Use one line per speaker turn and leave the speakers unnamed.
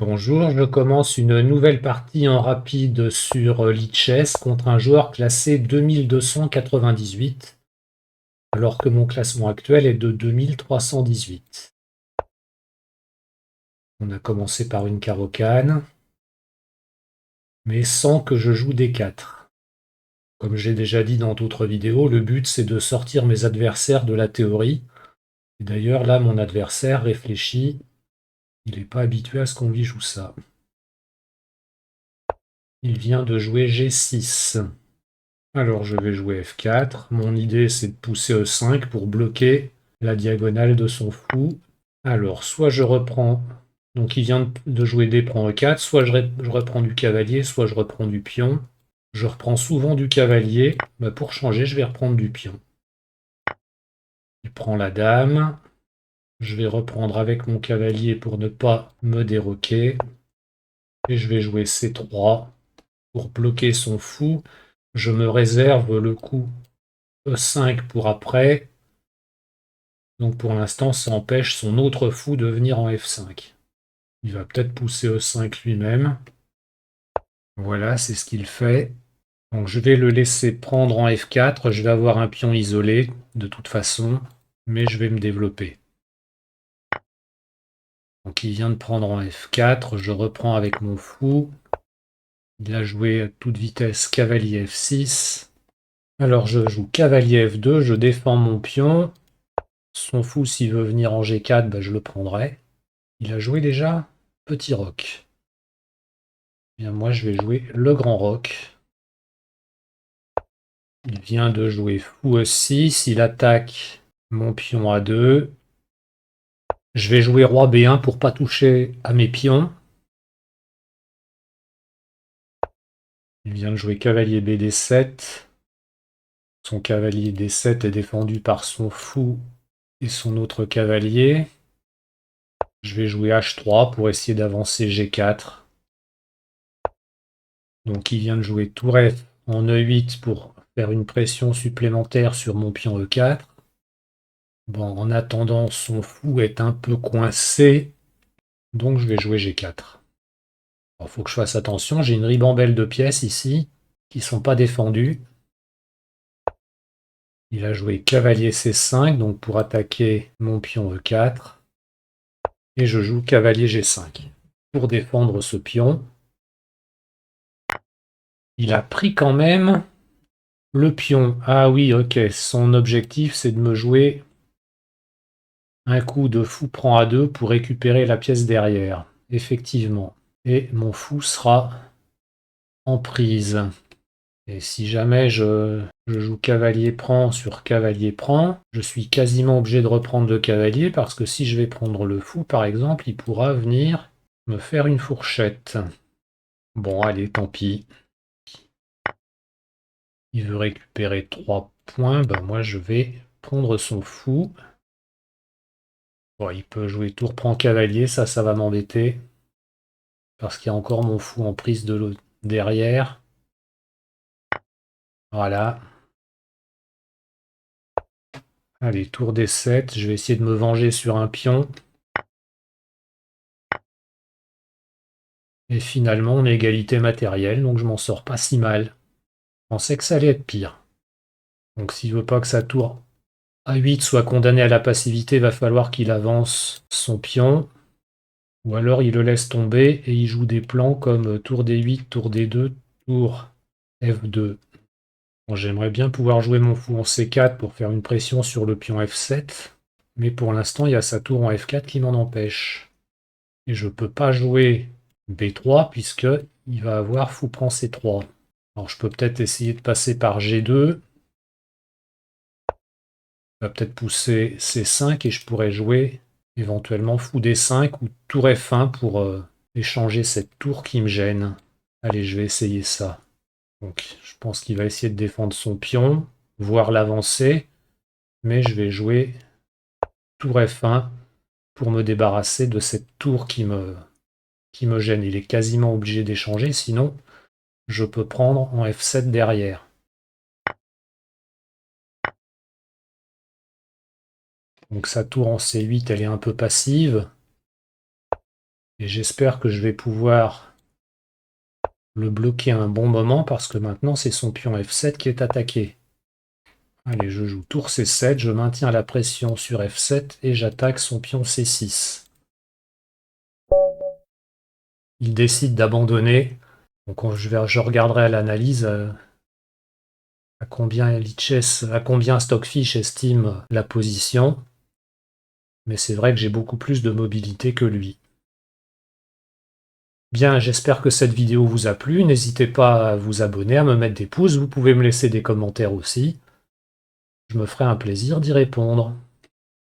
Bonjour, je commence une nouvelle partie en rapide sur Lichess contre un joueur classé 2298, alors que mon classement actuel est de 2318. On a commencé par une carocane, mais sans que je joue D4. Comme j'ai déjà dit dans d'autres vidéos, le but c'est de sortir mes adversaires de la théorie. Et d'ailleurs là, mon adversaire réfléchit, il n'est pas habitué à ce qu'on lui joue ça. Il vient de jouer G6. Alors je vais jouer F4. Mon idée c'est de pousser E5 pour bloquer la diagonale de son fou. Alors soit je reprends, donc il vient de jouer D prend E4, soit je reprends du cavalier, soit je reprends du pion. Je reprends souvent du cavalier. Pour changer, je vais reprendre du pion. Il prend la dame. Je vais reprendre avec mon cavalier pour ne pas me déroquer. Et je vais jouer C3 pour bloquer son fou. Je me réserve le coup E5 pour après. Donc pour l'instant, ça empêche son autre fou de venir en F5. Il va peut-être pousser E5 lui-même. Voilà, c'est ce qu'il fait. Donc je vais le laisser prendre en F4. Je vais avoir un pion isolé de toute façon, mais je vais me développer. Donc il vient de prendre en F4. Je reprends avec mon fou. Il a joué à toute vitesse cavalier F6. Alors je joue cavalier F2. Je défends mon pion. Son fou, s'il veut venir en G4, je le prendrai. Il a joué déjà petit roc. Bien, moi, je vais jouer le grand roc. Il vient de jouer fou E6. Il attaque mon pion A2. Je vais jouer roi B1 pour pas toucher à mes pions. Il vient de jouer cavalier BD7. Son cavalier D7 est défendu par son fou et son autre cavalier. Je vais jouer H3 pour essayer d'avancer G4. Donc il vient de jouer tour F en E8 pour faire une pression supplémentaire sur mon pion E4. Bon, en attendant, son fou est un peu coincé, donc je vais jouer G4. Il faut que je fasse attention, j'ai une ribambelle de pièces ici qui ne sont pas défendues. Il a joué cavalier C5, donc pour attaquer mon pion E4. Et je joue cavalier G5 pour défendre ce pion. Il a pris quand même le pion. Ah oui, ok, son objectif c'est de me jouer un coup de fou prend A2 pour récupérer la pièce derrière. Effectivement. Et mon fou sera en prise. Et si jamais je joue cavalier prend sur cavalier prend, je suis quasiment obligé de reprendre le cavalier parce que si je vais prendre le fou, par exemple, il pourra venir me faire une fourchette. Bon, allez, tant pis. Il veut récupérer 3 points, moi je vais prendre son fou. Bon, il peut jouer tour prend cavalier, ça va m'embêter. Parce qu'il y a encore mon fou en prise de l'autre derrière. Voilà. Allez, tour D7. Je vais essayer de me venger sur un pion. Et finalement, on est égalité matérielle, donc je m'en sors pas si mal. Je pensais que ça allait être pire. Donc s'il veut pas que sa tour A8 soit condamnée à la passivité, va falloir qu'il avance son pion. Ou alors il le laisse tomber et il joue des plans comme tour D8, tour D2, tour F2. Bon, j'aimerais bien pouvoir jouer mon fou en C4 pour faire une pression sur le pion F7. Mais pour l'instant, il y a sa tour en F4 qui m'en empêche. Et je ne peux pas jouer B3 puisque il va avoir fou prend C3. Alors je peux peut-être essayer de passer par G2. Il va peut-être pousser C5 et je pourrais jouer éventuellement fou D5 ou tour F1 pour échanger cette tour qui me gêne. Allez, je vais essayer ça. Donc je pense qu'il va essayer de défendre son pion, voire l'avancer. Mais je vais jouer tour F1 pour me débarrasser de cette tour qui me gêne. Il est quasiment obligé d'échanger, sinon je peux prendre en F7 derrière. Donc sa tour en C8, elle est un peu passive. Et j'espère que je vais pouvoir le bloquer à un bon moment parce que maintenant c'est son pion F7 qui est attaqué. Allez, je joue tour C7, je maintiens la pression sur F7 et j'attaque son pion C6. Il décide d'abandonner. Donc je regarderai à l'analyse à combien Stockfish estime la position. Mais c'est vrai que j'ai beaucoup plus de mobilité que lui. Bien, j'espère que cette vidéo vous a plu. N'hésitez pas à vous abonner, à me mettre des pouces. Vous pouvez me laisser des commentaires aussi. Je me ferai un plaisir d'y répondre.